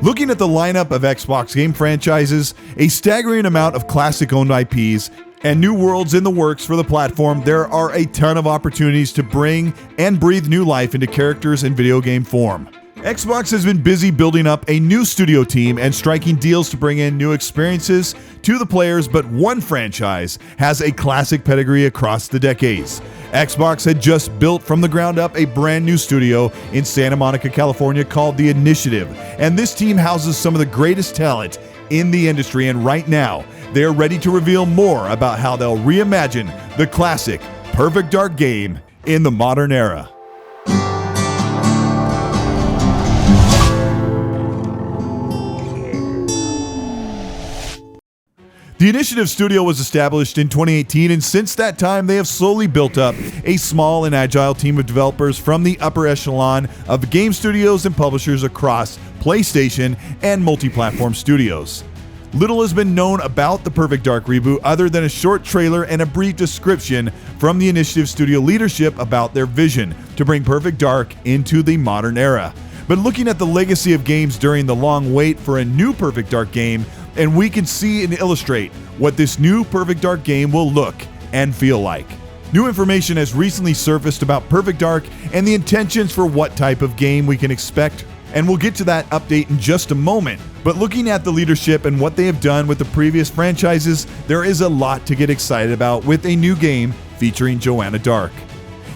Looking at the lineup of Xbox game franchises, a staggering amount of classic-owned IPs, and new worlds in the works for the platform, there are a ton of opportunities to bring and breathe new life into characters in video game form. Xbox has been busy building up a new studio team and striking deals to bring in new experiences to the players, but one franchise has a classic pedigree across the decades. Xbox had just built from the ground up a brand new studio in Santa Monica, California called The Initiative, and this team houses some of the greatest talent in the industry, and right now, they are ready to reveal more about how they'll reimagine the classic Perfect Dark game in the modern era. The Initiative Studio was established in 2018, and since that time, they have slowly built up a small and agile team of developers from the upper echelon of game studios and publishers across PlayStation and multi-platform studios. Little has been known about the Perfect Dark reboot other than a short trailer and a brief description from the Initiative Studio leadership about their vision to bring Perfect Dark into the modern era. But looking at the legacy of games during the long wait for a new Perfect Dark game, and we can see and illustrate what this new Perfect Dark game will look and feel like. New information has recently surfaced about Perfect Dark and the intentions for what type of game we can expect, and we'll get to that update in just a moment. But looking at the leadership and what they have done with the previous franchises, there is a lot to get excited about with a new game featuring Joanna Dark.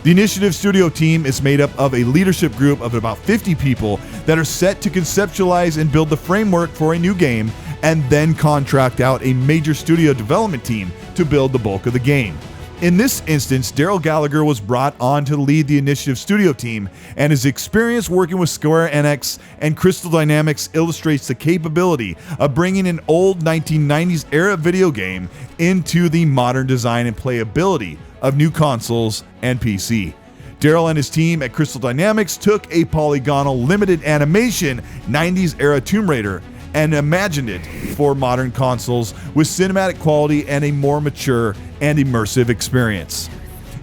The Initiative Studio team is made up of a leadership group of about 50 people that are set to conceptualize and build the framework for a new game, and then contract out a major studio development team to build the bulk of the game. In this instance, Daryl Gallagher was brought on to lead the Initiative Studio team, and his experience working with Square Enix and Crystal Dynamics illustrates the capability of bringing an old 1990s era video game into the modern design and playability of new consoles and PC. Daryl and his team at Crystal Dynamics took a polygonal limited animation 90s era Tomb Raider and imagined it for modern consoles with cinematic quality and a more mature and immersive experience.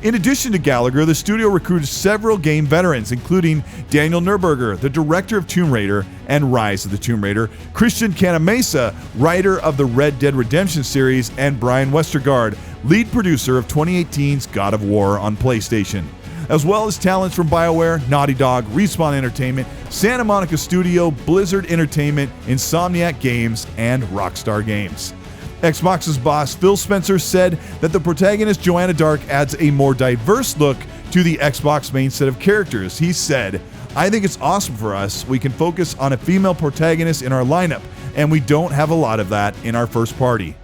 In addition to Gallagher, the studio recruited several game veterans, including Daniel Neuberger, the director of Tomb Raider and Rise of the Tomb Raider, Christian Canamesa, writer of the Red Dead Redemption series, and Brian Westergaard, lead producer of 2018's God of War on PlayStation, as well as talents from BioWare, Naughty Dog, Respawn Entertainment, Santa Monica Studio, Blizzard Entertainment, Insomniac Games, and Rockstar Games. Xbox's boss Phil Spencer said that the protagonist Joanna Dark adds a more diverse look to the Xbox main set of characters. He said, "I think it's awesome for us. We can focus on a female protagonist in our lineup, and we don't have a lot of that in our first party."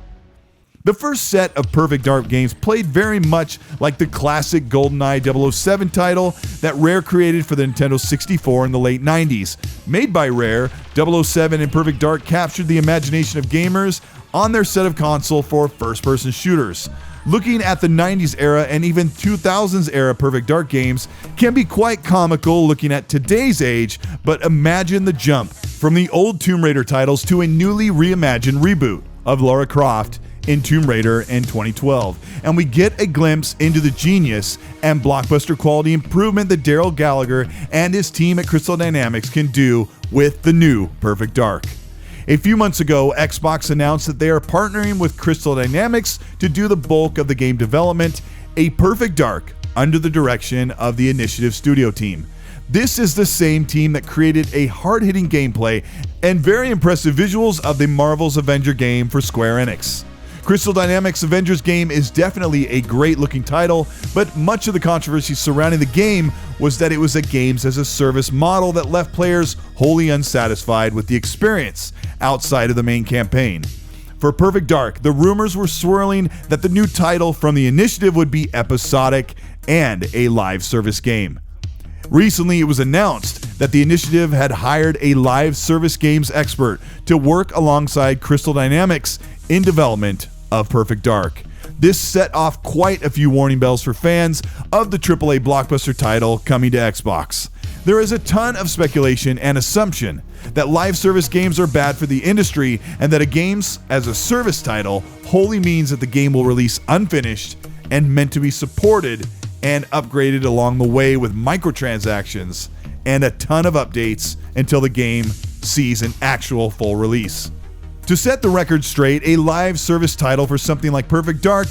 The first set of Perfect Dark games played very much like the classic GoldenEye 007 title that Rare created for the Nintendo 64 in the late 90s. Made by Rare, 007 and Perfect Dark captured the imagination of gamers on their set of console for first-person shooters. Looking at the 90s era and even 2000s era Perfect Dark games can be quite comical looking at today's age, but imagine the jump from the old Tomb Raider titles to a newly reimagined reboot of Lara Croft in Tomb Raider in 2012, and we get a glimpse into the genius and blockbuster quality improvement that Daryl Gallagher and his team at Crystal Dynamics can do with the new Perfect Dark. A few months ago, Xbox announced that they are partnering with Crystal Dynamics to do the bulk of the game development, a Perfect Dark, under the direction of the Initiative Studio team. This is the same team that created a hard-hitting gameplay and very impressive visuals of the Marvel's Avenger game for Square Enix. Crystal Dynamics' Avengers game is definitely a great-looking title, but much of the controversy surrounding the game was that it was a games-as-a-service model that left players wholly unsatisfied with the experience outside of the main campaign. For Perfect Dark, the rumors were swirling that the new title from the Initiative would be episodic and a live service game. Recently, it was announced that the Initiative had hired a live service games expert to work alongside Crystal Dynamics in development of Perfect Dark. This set off quite a few warning bells for fans of the AAA blockbuster title coming to Xbox. There is a ton of speculation and assumption that live service games are bad for the industry, and that a games as a service title wholly means that the game will release unfinished and meant to be supported and upgraded along the way with microtransactions and a ton of updates until the game sees an actual full release. To set the record straight, a live service title for something like Perfect Dark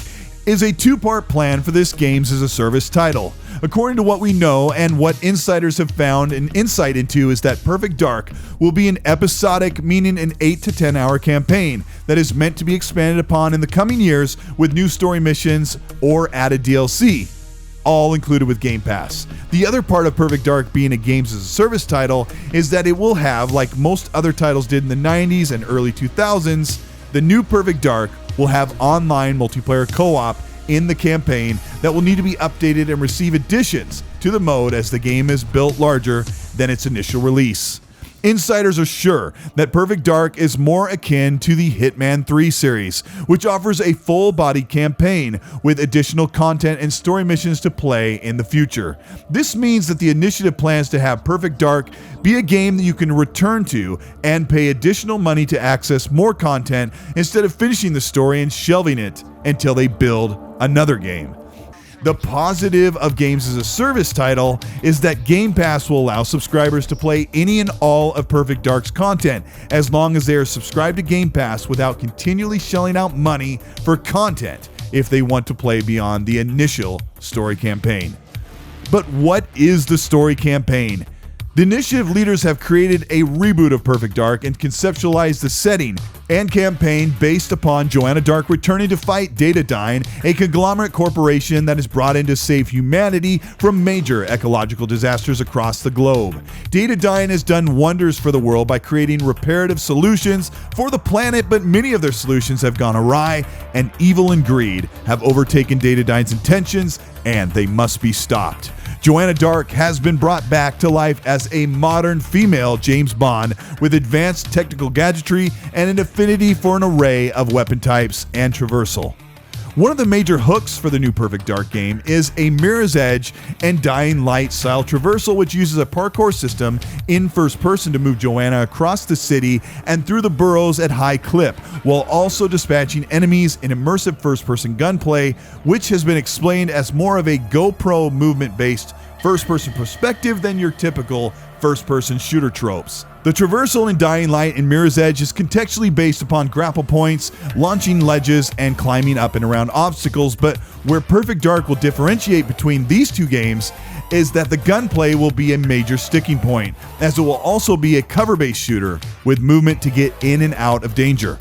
is a two-part plan for this games as a service title. According to what we know and what insiders have found an insight into is that Perfect Dark will be an episodic, meaning an 8 to 10 hour campaign that is meant to be expanded upon in the coming years with new story missions or added DLC, all included with Game Pass. The other part of Perfect Dark being a games as a service title is that it will have, like most other titles did in the 90s and early 2000s, the new Perfect Dark will have online multiplayer co-op in the campaign that will need to be updated and receive additions to the mode as the game is built larger than its initial release. Insiders are sure that Perfect Dark is more akin to the Hitman 3 series, which offers a full-bodied campaign with additional content and story missions to play in the future. This means that the initiative plans to have Perfect Dark be a game that you can return to and pay additional money to access more content instead of finishing the story and shelving it until they build another game. The positive of games as a service title is that Game Pass will allow subscribers to play any and all of Perfect Dark's content as long as they are subscribed to Game Pass without continually shelling out money for content if they want to play beyond the initial story campaign. But what is the story campaign? The initiative leaders have created a reboot of Perfect Dark and conceptualized the setting and campaign based upon Joanna Dark returning to fight Datadyne, a conglomerate corporation that is brought in to save humanity from major ecological disasters across the globe. Datadyne has done wonders for the world by creating reparative solutions for the planet, but many of their solutions have gone awry, and evil and greed have overtaken Datadyne's intentions, and they must be stopped. Joanna Dark has been brought back to life as a modern female James Bond with advanced technical gadgetry and an affinity for an array of weapon types and traversal. One of the major hooks for the new Perfect Dark game is a Mirror's Edge and Dying Light style traversal, which uses a parkour system in first person to move Joanna across the city and through the boroughs at high clip, while also dispatching enemies in immersive first person gunplay, which has been explained as more of a GoPro movement based first person perspective than your typical first person shooter tropes. The traversal in Dying Light and Mirror's Edge is contextually based upon grapple points, launching ledges, and climbing up and around obstacles, but where Perfect Dark will differentiate between these two games is that the gunplay will be a major sticking point, as it will also be a cover-based shooter with movement to get in and out of danger.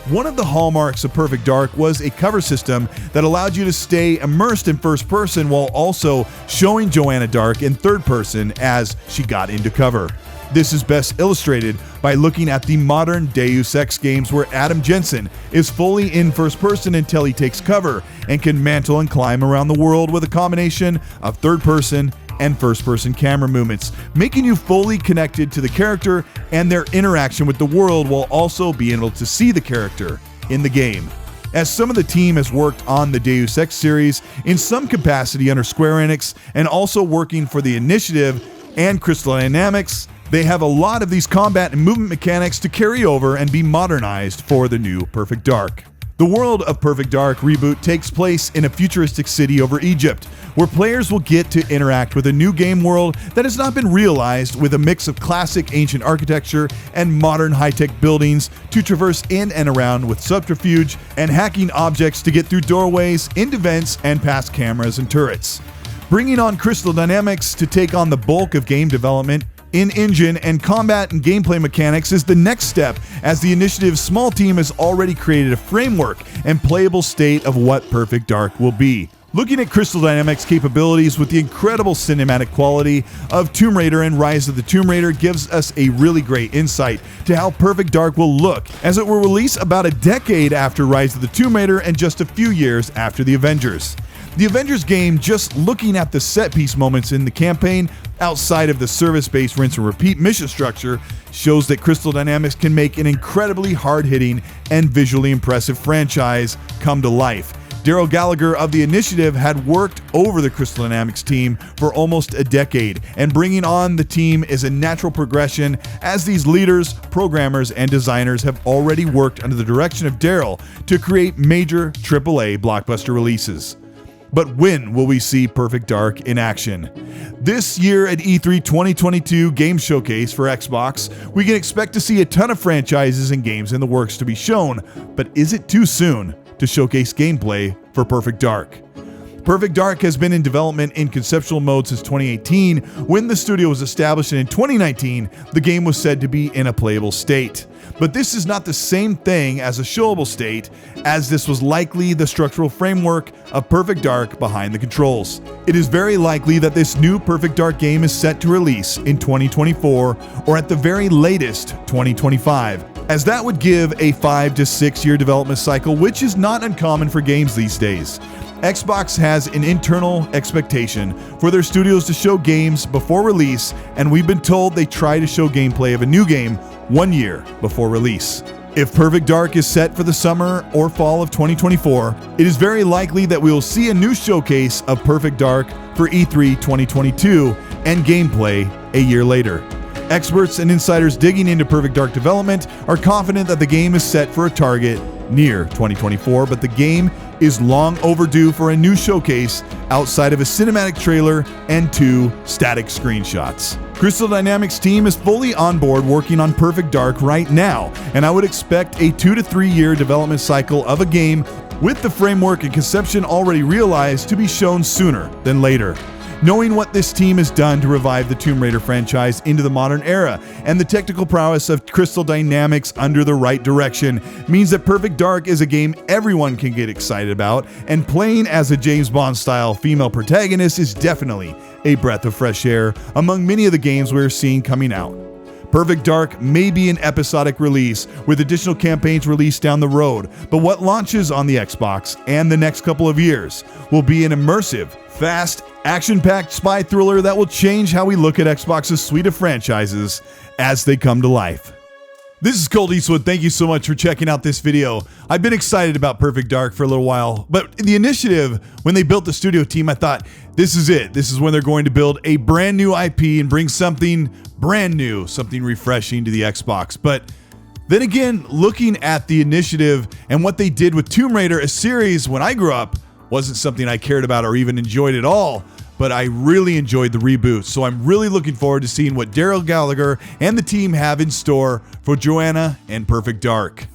One of the hallmarks of Perfect Dark was a cover system that allowed you to stay immersed in first person while also showing Joanna Dark in third person as she got into cover. This is best illustrated by looking at the modern Deus Ex games where Adam Jensen is fully in first person until he takes cover and can mantle and climb around the world with a combination of third person and first person camera movements, making you fully connected to the character and their interaction with the world while also being able to see the character in the game. As some of the team has worked on the Deus Ex series in some capacity under Square Enix and also working for the Initiative and Crystal Dynamics, they have a lot of these combat and movement mechanics to carry over and be modernized for the new Perfect Dark. The world of Perfect Dark reboot takes place in a futuristic city over Egypt, where players will get to interact with a new game world that has not been realized, with a mix of classic ancient architecture and modern high-tech buildings to traverse in and around with subterfuge and hacking objects to get through doorways, into vents, and past cameras and turrets. Bringing on Crystal Dynamics to take on the bulk of game development in engine and combat and gameplay mechanics is the next step, as the Initiative's small team has already created a framework and playable state of what Perfect Dark will be. Looking at Crystal Dynamics' capabilities with the incredible cinematic quality of Tomb Raider and Rise of the Tomb Raider gives us a really great insight to how Perfect Dark will look, as it will release about a decade after Rise of the Tomb Raider and just a few years after the Avengers. The Avengers game, just looking at the set-piece moments in the campaign outside of the service-based rinse and repeat mission structure, shows that Crystal Dynamics can make an incredibly hard-hitting and visually impressive franchise come to life. Daryl Gallagher of the Initiative had worked over the Crystal Dynamics team for almost a decade, and bringing on the team is a natural progression, as these leaders, programmers, and designers have already worked under the direction of Daryl to create major AAA blockbuster releases. But when will we see Perfect Dark in action? This year at E3 2022 Game Showcase for Xbox, we can expect to see a ton of franchises and games in the works to be shown, but is it too soon to showcase gameplay for Perfect Dark? Perfect Dark has been in development in conceptual mode since 2018, when the studio was established, and in 2019, the game was said to be in a playable state. But this is not the same thing as a showable state, as this was likely the structural framework of Perfect Dark behind the controls. It is very likely that this new Perfect Dark game is set to release in 2024, or at the very latest 2025, as that would give a 5 to 6 year development cycle, which is not uncommon for games these days. Xbox has an internal expectation for their studios to show games before release, and we've been told they try to show gameplay of a new game 1 year before release. If Perfect Dark is set for the summer or fall of 2024, it is very likely that we will see a new showcase of Perfect Dark for E3 2022 and gameplay a year later. Experts and insiders digging into Perfect Dark development are confident that the game is set for a target near 2024, but the game is long overdue for a new showcase outside of a cinematic trailer and 2 static screenshots. Crystal Dynamics' team is fully on board working on Perfect Dark right now, and I would expect a 2 to 3 year development cycle of a game with the framework and conception already realized to be shown sooner than later. Knowing what this team has done to revive the Tomb Raider franchise into the modern era, and the technical prowess of Crystal Dynamics under the right direction, means that Perfect Dark is a game everyone can get excited about, and playing as a James Bond-style female protagonist is definitely a breath of fresh air among many of the games we're seeing coming out. Perfect Dark may be an episodic release with additional campaigns released down the road, but what launches on the Xbox and the next couple of years will be an immersive, fast, action-packed spy thriller that will change how we look at Xbox's suite of franchises as they come to life. This is Colteastwood. Thank you so much for checking out this video. I've been excited about Perfect Dark for a little while, but the initiative, when they built the studio team, I thought, this is it. This is when they're going to build a brand new IP and bring something brand new, something refreshing to the Xbox. But then again, looking at the initiative and what they did with Tomb Raider, a series when I grew up wasn't something I cared about or even enjoyed at all, but I really enjoyed the reboot. So I'm really looking forward to seeing what Daryl Gallagher and the team have in store for Joanna and Perfect Dark.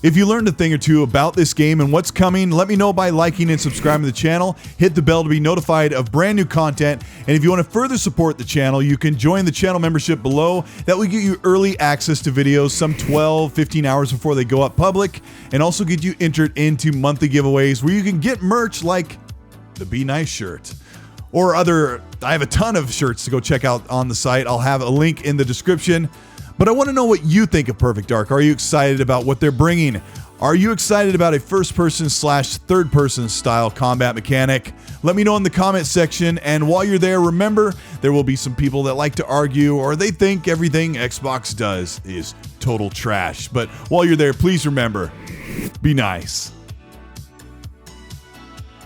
If you learned a thing or two about this game and what's coming, let me know by liking and subscribing to the channel. Hit the bell to be notified of brand new content. And if you want to further support the channel, you can join the channel membership below. That will get you early access to videos some 12-15 hours before they go up public, and also get you entered into monthly giveaways where you can get merch like the Be Nice shirt or other. I have a ton of shirts to go check out on the site. I'll have a link in the description. But I want to know what you think of Perfect Dark. Are you excited about what they're bringing? Are you excited about a first-person / third-person style combat mechanic? Let me know in the comment section. And while you're there, remember, there will be some people that like to argue, or they think everything Xbox does is total trash. But while you're there, please remember, be nice.